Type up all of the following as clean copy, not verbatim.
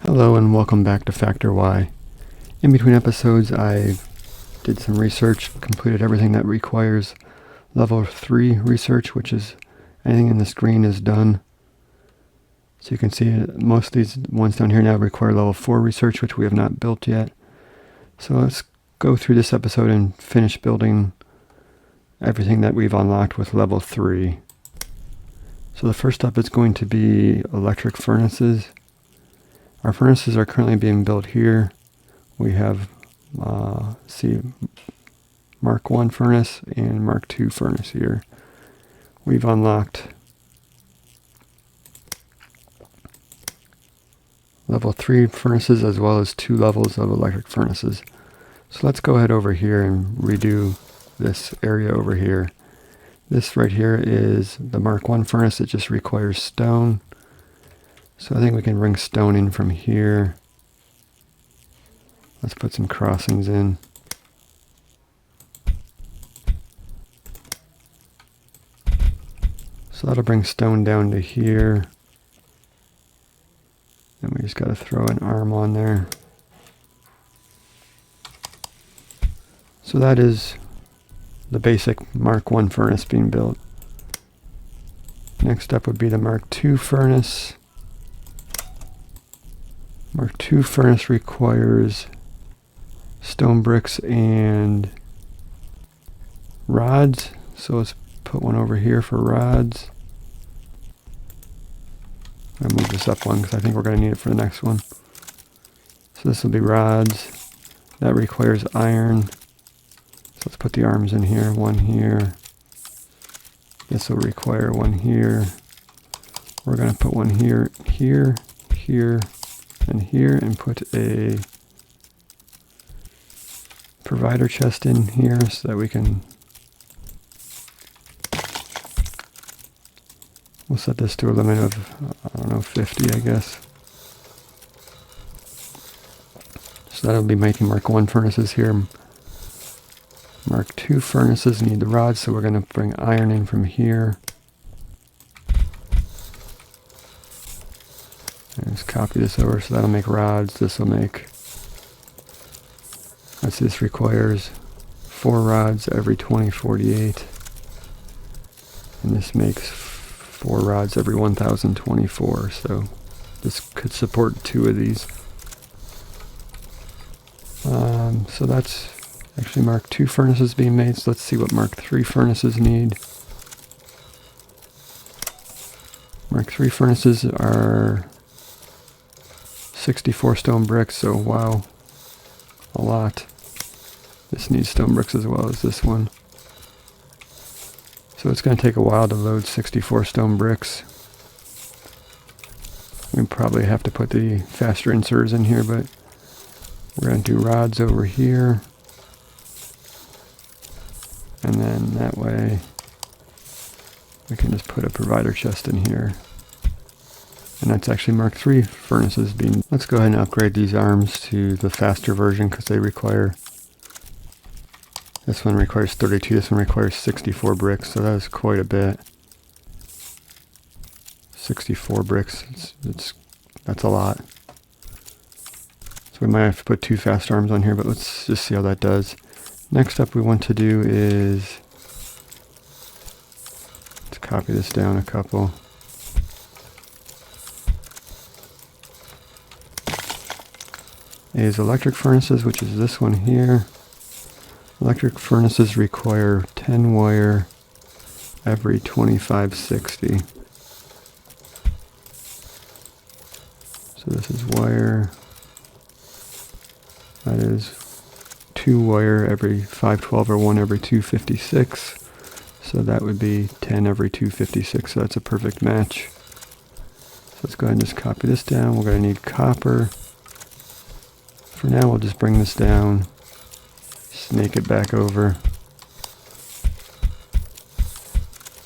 Hello and welcome back to Factor Y. In between episodes I did some research, completed everything that requires level 3 research, which is anything in the screen is done. So you can see most of these ones down here now require level 4 research, which we have not built yet. So let's go through this episode and finish building everything that we've unlocked with level 3. So the first up is going to be electric furnaces. Our furnaces are currently being built here. We have Mark 1 furnace and Mark 2 furnace here. We've unlocked level 3 furnaces as well as 2 levels of electric furnaces. So let's go ahead over here and redo this area over here. This right here is the Mark 1 furnace. It just requires stone. So I think we can bring stone in from here. Let's put some crossings in. So that'll bring stone down to here. And we just got to throw an arm on there. So that is the basic Mark 1 furnace being built. Next up would be the Mark 2 furnace. Mark 2 furnace requires stone bricks and rods. So let's put one over here for rods. I'll move this up one because I think we're going to need it for the next one. So this will be rods. That requires iron. So let's put the arms in here. One here. This will require one here. We're going to put one here, here, here, and here, and put a provider chest in here so that we can, we'll set this to a limit of, I don't know, 50 I guess. So that'll be making Mark 1 furnaces here. Mark 2 furnaces need the rods, so we're going to bring iron in from here. And just copy this over, so that'll make rods. This will make, this requires 4 rods every 2048. And this makes 4 rods every 1024, so this could support 2 of these. So that's actually Mark 2 furnaces being made, so let's see what Mark 3 furnaces need. Mark 3 furnaces are 64 stone bricks, so wow, a lot. This needs stone bricks as well as this one. So it's going to take a while to load 64 stone bricks. We probably have to put the faster inserters in here, but we're going to do rods over here. And then that way we can just put a provider chest in here. And that's actually Mark 3 furnaces being. Let's go ahead and upgrade these arms to the faster version because they require, this one requires 32, this one requires 64 bricks, so that is quite a bit. 64 bricks, that's a lot. So we might have to put 2 fast arms on here, but let's just see how that does. Next up we want to do is, let's copy this down a couple. Is electric furnaces, which is this one here. Electric furnaces require 10 wire every 2560. So this is wire. That is 2 wire every 512 or 1 every 256. So that would be 10 every 256. So that's a perfect match. So let's go ahead and just copy this down. We're going to need copper. For now, we'll just bring this down, snake it back over,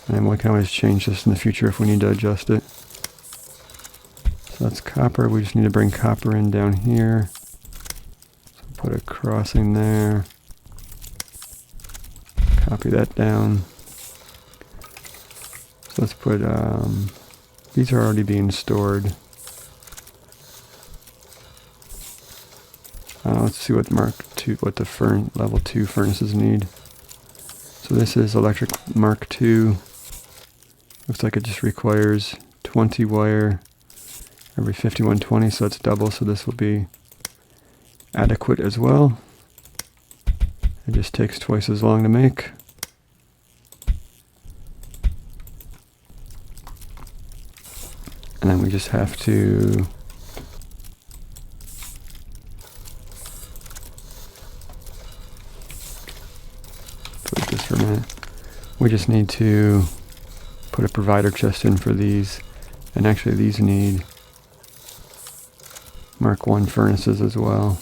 and we can always change this in the future if we need to adjust it. So that's copper. We just need to bring copper in down here. So put a crossing there. Copy that down. So let's put, these are already being stored. Let's see what what the level 2 furnaces need. So this is electric Mark 2. Looks like it just requires 20 wire every 5120, so that's double, so this will be adequate as well. It just takes twice as long to make. And then we just have to put this for a minute. We just need to put a provider chest in for these, and actually these need Mark 1 furnaces as well.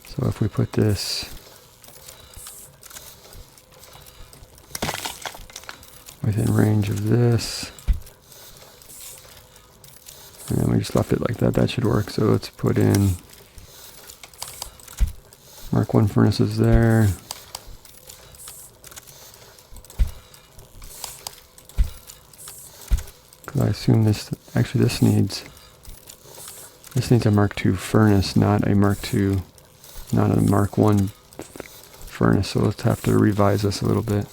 So if we put this within range of this, and then we just left it like that, that should work. So let's put in Mark 1 furnaces there. Because I assume this needs a Mark 2 furnace, not a Mark 1 furnace. So let's have to revise this a little bit.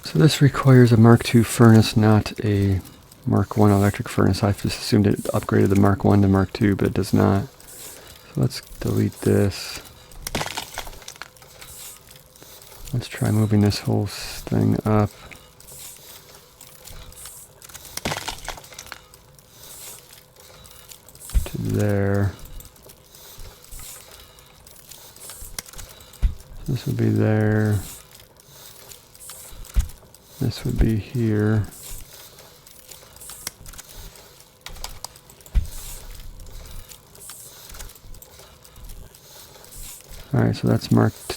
So this requires a Mark 2 furnace, not a Mark 1 electric furnace. I just assumed it upgraded the Mark 1 to Mark 2, but it does not. So let's delete this. Let's try moving this whole thing up. To there. So this would be there. This would be here. Alright, so that's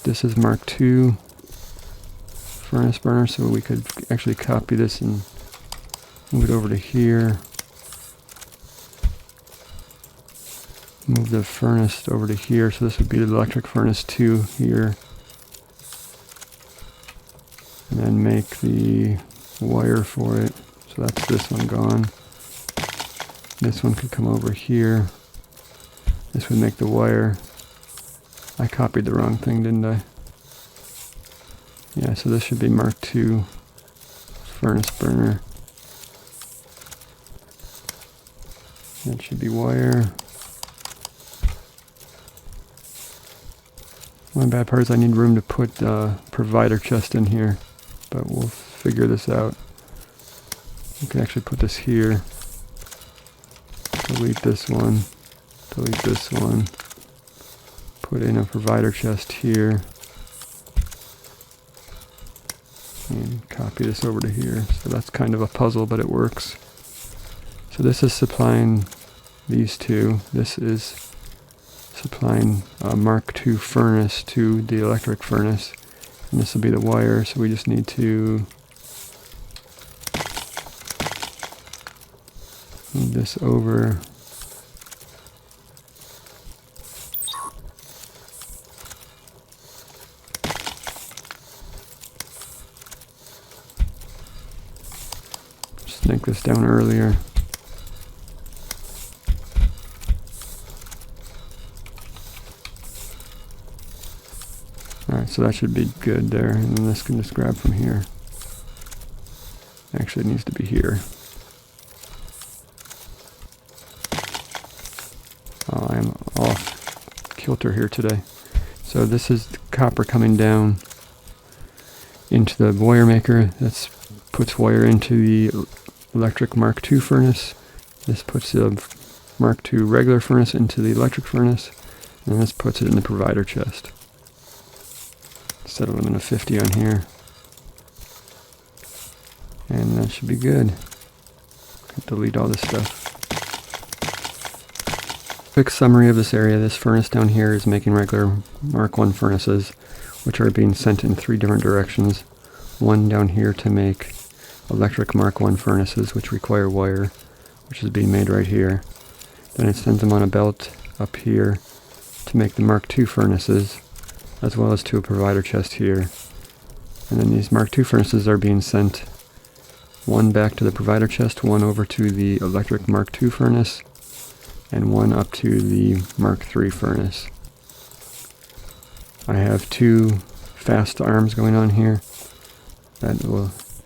this is Mark 2 furnace burner, so we could actually copy this and move it over to here. Move the furnace over to here, so this would be the electric furnace 2 here. And then make the wire for it. So that's this one gone. This one could come over here. This would make the wire. I copied the wrong thing, didn't I? Yeah, so this should be Mark 2 furnace burner. That should be wire. One bad part is I need room to put the provider chest in here, but we'll figure this out. We can actually put this here. Delete this one. Delete this one. Put in a provider chest here. And copy this over to here. So that's kind of a puzzle, but it works. So this is supplying these two. This is supplying a Mark 2 furnace to the electric furnace. And this will be the wire, so we just need to move this over. Snake this down earlier. Alright, so that should be good there, and then this can just grab from here. Actually, it needs to be here. Oh, I am off kilter here today. So this is the copper coming down into the wire maker. That puts wire into the electric Mark 2 furnace. This puts the Mark 2 regular furnace into the electric furnace, and this puts it in the provider chest. Set a limit of 50 on here. And that should be good. Delete all this stuff. Quick summary of this area. This furnace down here is making regular Mark 1 furnaces, which are being sent in 3 different directions. One down here to make electric Mark 1 furnaces, which require wire, which is being made right here. Then it sends them on a belt up here to make the Mark 2 furnaces, as well as to a provider chest here. And then these Mark 2 furnaces are being sent, one back to the provider chest, one over to the electric Mark 2 furnace, and one up to the Mark III furnace. I have two fast arms going on here that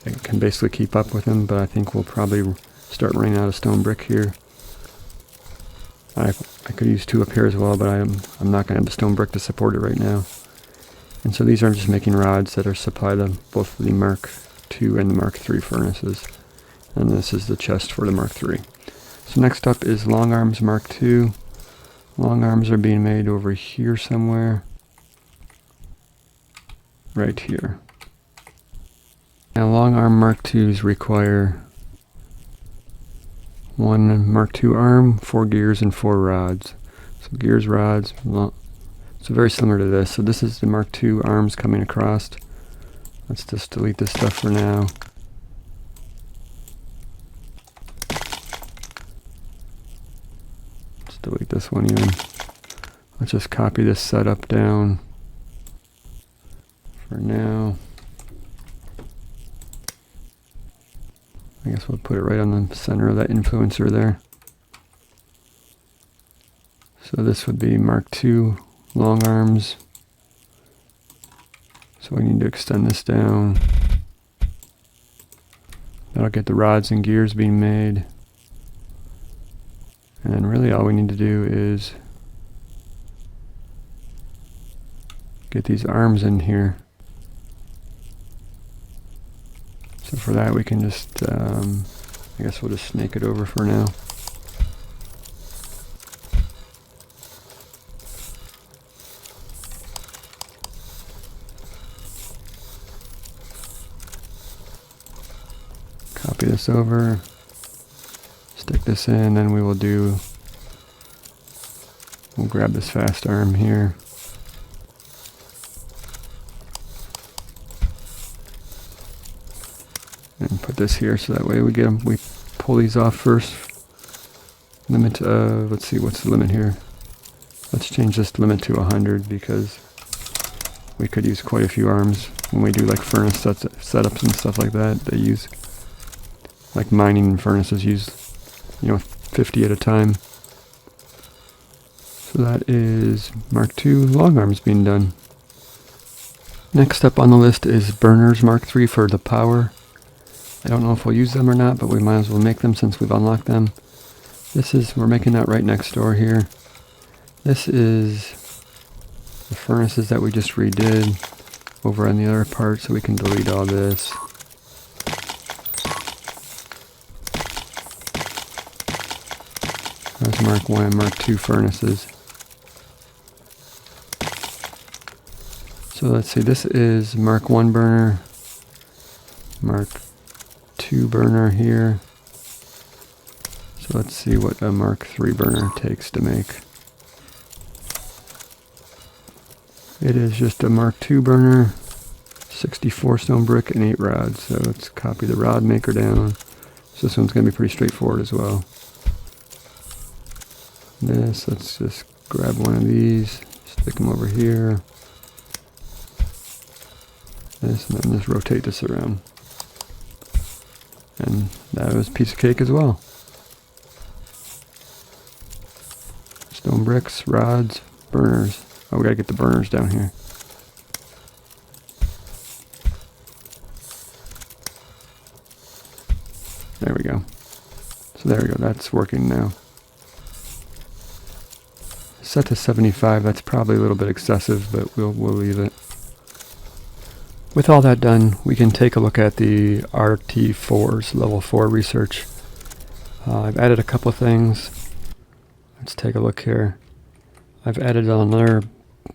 it can basically keep up with them, but I think we'll probably start running out of stone brick here. I could use two up here as well, but I'm not going to have the stone brick to support it right now. And so these are just making rods that are supplied to both the Mark II and the Mark III furnaces. And this is the chest for the Mark III. So next up is long arms Mark II. Long arms are being made over here somewhere. Right here. Now long arm Mark IIs require one Mark II arm, 4 gears, and 4 rods. So gears, rods, so very similar to this. So this is the Mark II arms coming across. Let's just delete this stuff for now. Let's delete this one even. Let's just copy this setup down for now. I guess we'll put it right on the center of that influencer there. So this would be Mark II long arms. So we need to extend this down. That'll get the rods and gears being made. And then really all we need to do is get these arms in here. So for that we can just, I guess we'll just snake it over for now. Copy this over, stick this in, then we'll grab this fast arm here. And put this here so that way we pull these off first. Limit, let's see, what's the limit here? Let's change this limit to 100 because we could use quite a few arms when we do like furnace setups and stuff like that. They use, like mining furnaces use, 50 at a time. So that is Mark II long arms being done. Next up on the list is burners Mark III for the power. I don't know if we'll use them or not, but we might as well make them since we've unlocked them. We're making that right next door here. This is the furnaces that we just redid over on the other part, so we can delete all this. That's Mark I and Mark II furnaces. So let's see, this is Mark I burner, Mark II burner here. So let's see what a Mark III burner takes to make. It is just a Mark II burner, 64 stone brick and 8 rods. So let's copy the rod maker down. So this one's going to be pretty straightforward as well. Let's just grab one of these, stick them over here. This, and then just rotate this around. And that was a piece of cake as well. Stone bricks, rods, burners. Oh, we gotta get the burners down here. There we go. So there we go, that's working now. Set to 75, that's probably a little bit excessive, but we'll leave it. With all that done, we can take a look at the RT4's level 4 research. I've added a couple of things. Let's take a look here. I've added another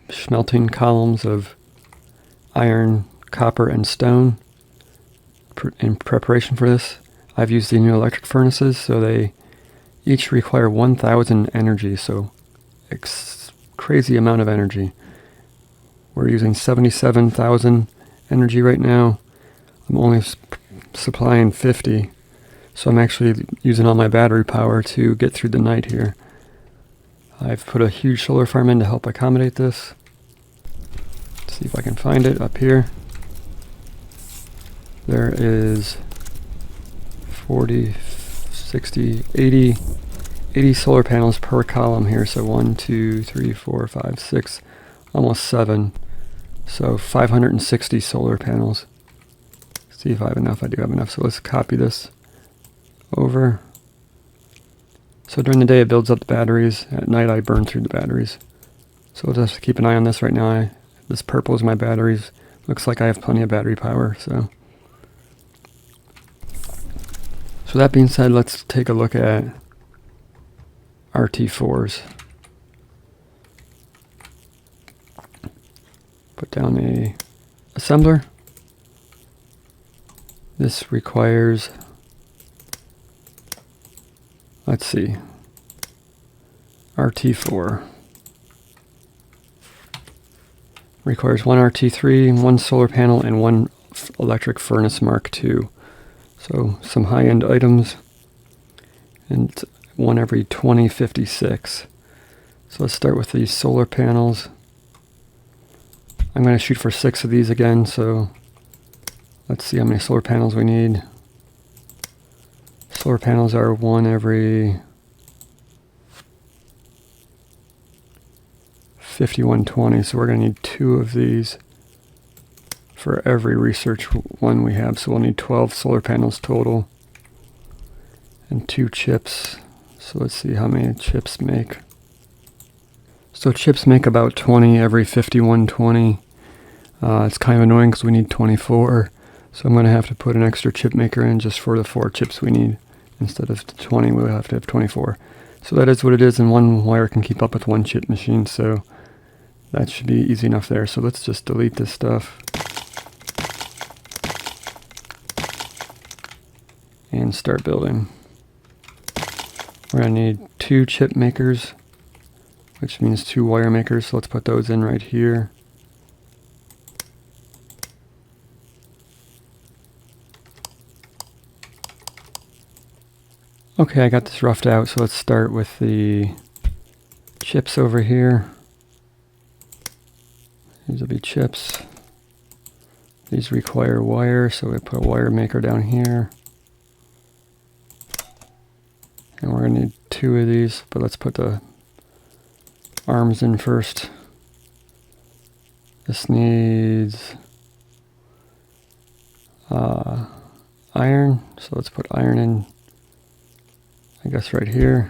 smelting columns of iron, copper, and stone in preparation for this. I've used the new electric furnaces, so they each require 1,000 energy, so crazy amount of energy. We're using 77,000 energy right now. I'm only supplying 50, so I'm actually using all my battery power to get through the night here. I've put a huge solar farm in to help accommodate this. Let's see if I can find it up here. There is 40, 60, 80 80 solar panels per column here, so 1, 2, 3, 4, 5, 6, almost 7. So 560 solar panels. See if I have enough. I do have enough. So let's copy this over. So during the day it builds up the batteries. At night I burn through the batteries. So we'll just keep an eye on this right now. This purple is my batteries. Looks like I have plenty of battery power. So that being said, let's take a look at RT4s. Put down a assembler. This requires, let's see, RT4 requires 1 RT3, 1 solar panel, and 1 electric furnace Mark II. So some high-end items, and 1 every 2056. So let's start with these solar panels. I'm going to shoot for 6 of these again, so let's see how many solar panels we need. Solar panels are 1 every 5120, so we're going to need 2 of these for every research one we have. So we'll need 12 solar panels total and 2 chips. So let's see how many chips make. So chips make about 20 every 5120. It's kind of annoying because we need 24. So I'm going to have to put an extra chip maker in just for the 4 chips we need. Instead of 20, we'll have to have 24. So that is what it is, and 1 wire can keep up with 1 chip machine. So that should be easy enough there. So let's just delete this stuff. And start building. We're going to need 2 chip makers, which means 2 wire makers. So let's put those in right here. Okay, I got this roughed out, so let's start with the chips over here. These will be chips. These require wire, so we put a wire maker down here. And we're going to need 2 of these, but let's put the arms in first. This needs iron, so let's put iron in, I guess right here.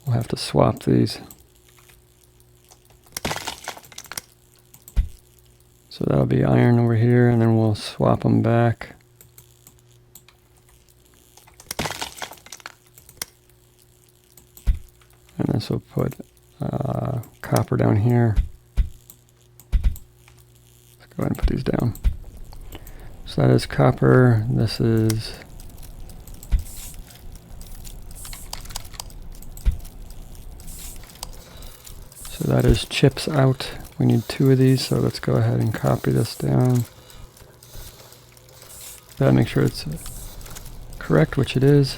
We'll have to swap these. So that'll be iron over here, and then we'll swap them back. And this will put copper down here. Let's go ahead and put these down. So that is copper. This is that is chips out. We need 2 of these, so let's go ahead and copy this down. That make sure it's correct, which it is.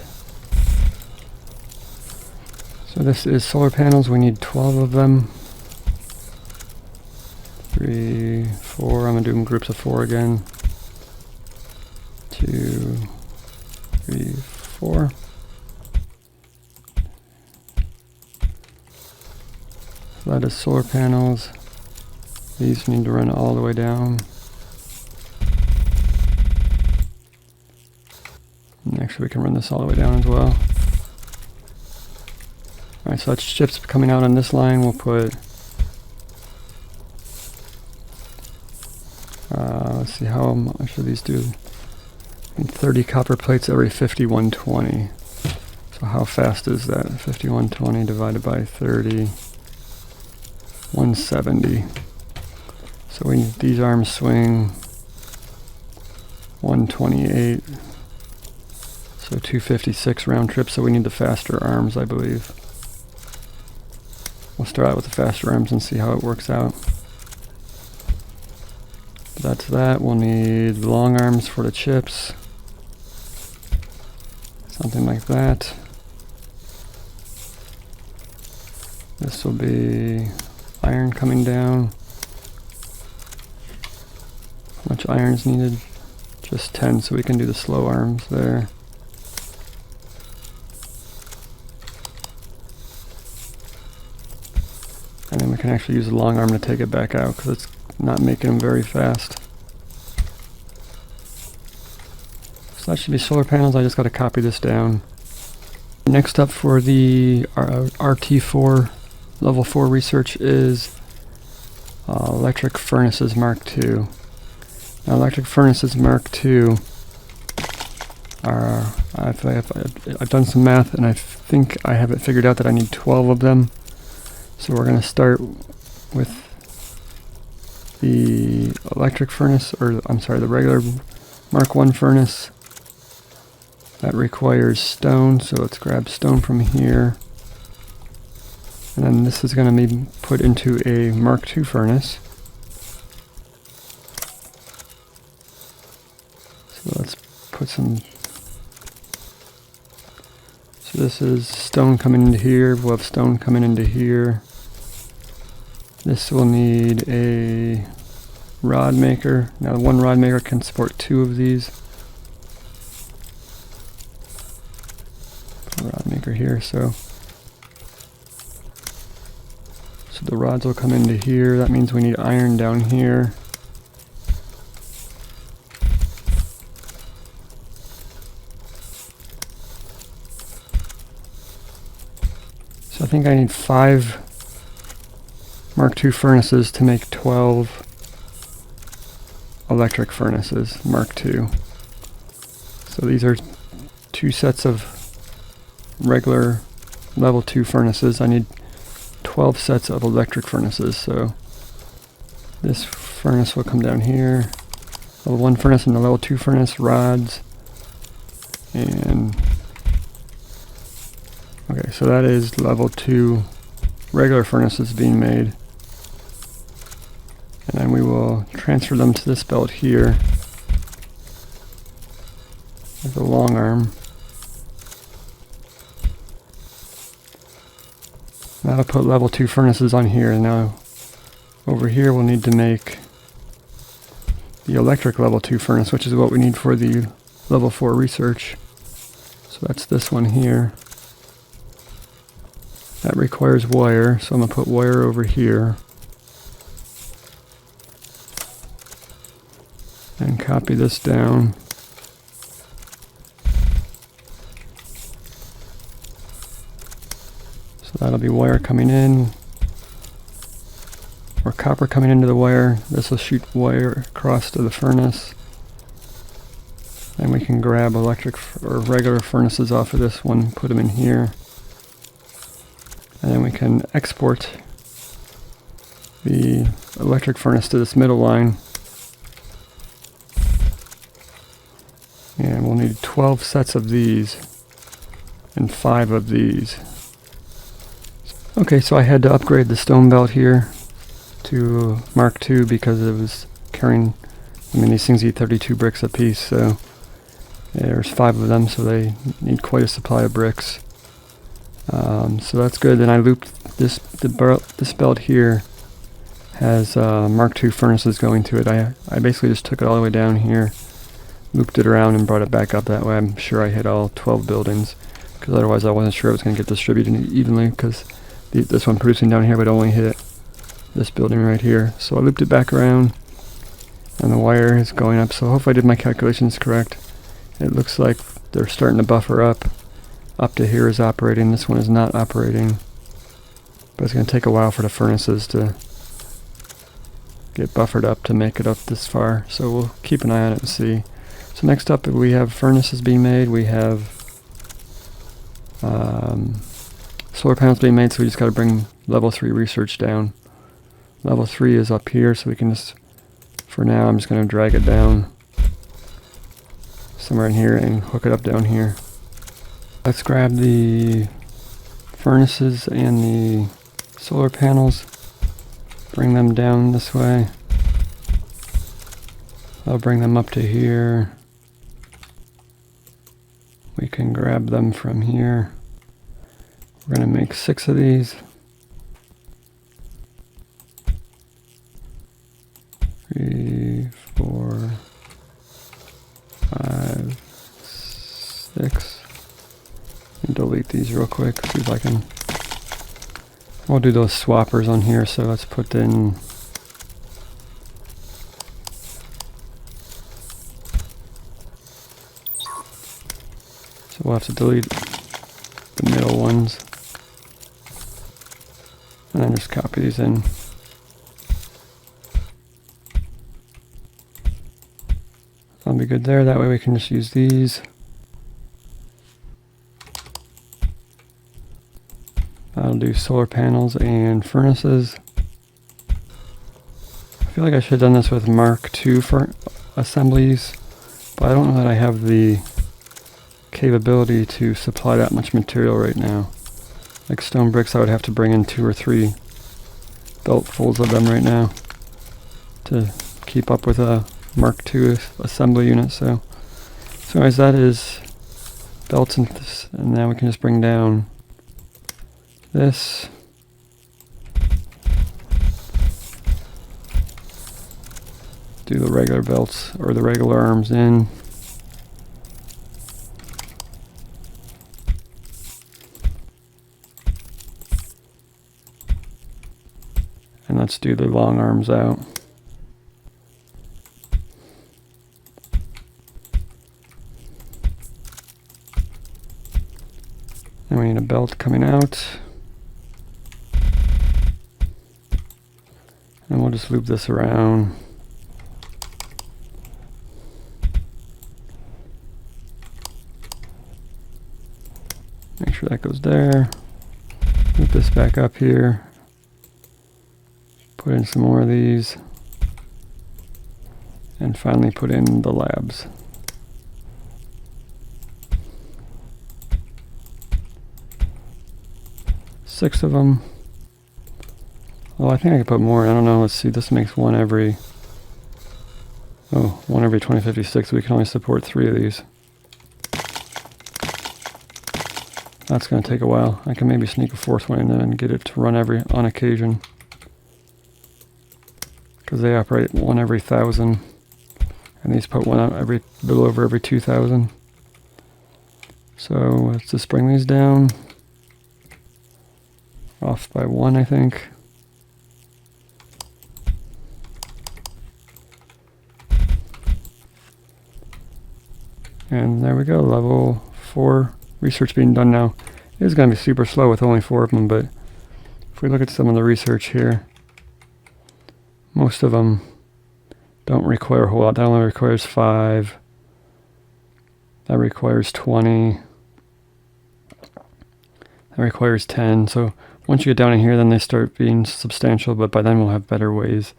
So this is solar panels. We need 12 of them. 3, 4. I'm going to do them groups of 4 again. 2, 3, 4. So that is solar panels. These need to run all the way down. And actually we can run this all the way down as well. Alright, so that's chips coming out on this line. We'll put, let's see, how much do these do? 30 copper plates every 5120. So how fast is that? 5120 divided by 30, 170. So we need these arms swing 128. So 256 round trip, so we need the faster arms, I believe. We'll start out with the faster arms and see how it works out. That's that. We'll need long arms for the chips. Something like that. This will be iron coming down. How much iron is needed? Just 10, so we can do the slow arms there. And then we can actually use the long arm to take it back out because it's not making them very fast. So that should be solar panels. I just got to copy this down. Next up for the RT4 level 4 research is electric furnaces Mark II. Now electric furnaces Mark II are, I've done some math and I think I have it figured out that I need 12 of them. So we're going to start with the electric furnace, or I'm sorry, the regular Mark I furnace. That requires stone, so let's grab stone from here. And then this is going to be put into a Mark II furnace. So let's put some... So this is stone coming into here, we'll have stone coming into here. This will need a rod maker. Now one rod maker can support 2 of these. Put a rod maker here, so the rods will come into here. That means we need iron down here. So I think I need 5 Mark II furnaces to make 12 electric furnaces Mark II. So these are 2 sets of regular level 2 furnaces. I need 12 sets of electric furnaces. So this furnace will come down here. Level 1 furnace and the level 2 furnace, rods, and okay, so that is level 2 regular furnaces being made. And then we will transfer them to this belt here with a long arm. That'll put level 2 furnaces on here. Now over here we'll need to make the electric level 2 furnace, which is what we need for the level 4 research. So that's this one here. That requires wire, so I'm going to put wire over here. And copy this down. So that'll be wire coming in, or copper coming into the wire. This will shoot wire across to the furnace. And we can grab electric or regular furnaces off of this one, put them in here. And then we can export the electric furnace to this middle line. And we'll need 12 sets of these and 5 of these. Okay, so I had to upgrade the stone belt here to Mark II because it was carrying, I mean, these things eat 32 bricks a piece, so there's 5 of them, so they need quite a supply of bricks. So that's good. Then I looped this belt here has Mark II furnaces going to it. I basically just took it all the way down here, looped it around and brought it back up. That way I'm sure I hit all 12 buildings, because otherwise I wasn't sure it was going to get distributed evenly, because this one producing down here would only hit this building right here. So I looped it back around and the wire is going up. So hopefully I did my calculations correct. It looks like they're starting to buffer up. Up to here is operating, this one is not operating. But it's going to take a while for the furnaces to get buffered up to make it up this far. So we'll keep an eye on it and see. So next up we have furnaces being made. We have solar panels being made, so we just got to bring level 3 research down. Level 3 is up here, so we can just, for now I'm just going to drag it down somewhere in here and hook it up down here. Let's grab the furnaces and the solar panels, bring them down this way. I'll bring them up to here. We can grab them from here. We're going to make 6 of these. 3, 4, 5, 6. And delete these real quick, see if I can. We'll do those swappers on here, so let's put in so we'll have to delete the middle ones and then just copy these in. That'll be good there. That way we can just use these. I'll do solar panels and furnaces. I feel like I should have done this with Mark II for assemblies, but I don't know that I have the capability to supply that much material right now. Like stone bricks, I would have to bring in 2 or 3 beltfuls of them right now to keep up with a Mark II assembly unit. So anyways, that is belts and now we can just bring down this. Do the regular belts or the regular arms in. And let's do the long arms out. And we need a belt coming out. And we'll just loop this around. Make sure that goes there. Loop this back up here. Put in some more of these. And finally put in the labs. Six of them. Oh, I think I could put more. I don't know. Let's see. This makes one every 2056. We can only support 3 of these. That's going to take a while. I can maybe sneak a 4th one in there and get it to run on occasion. Because they operate 1 every 1,000. And these put one out a little over every 2,000. So let's just bring these down. Off by 1, I think. And there we go, level 4 research being done now. It is going to be super slow with only 4 of them, but if we look at some of the research here, most of them don't require a whole lot. That only requires 5. That requires 20. That requires 10. So once you get down in here, then they start being substantial, but by then we'll have better ways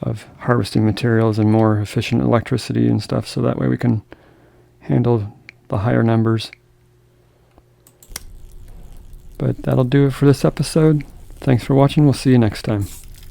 of harvesting materials and more efficient electricity and stuff, so that way we can handle the higher numbers. But that'll do it for this episode. Thanks for watching. We'll see you next time.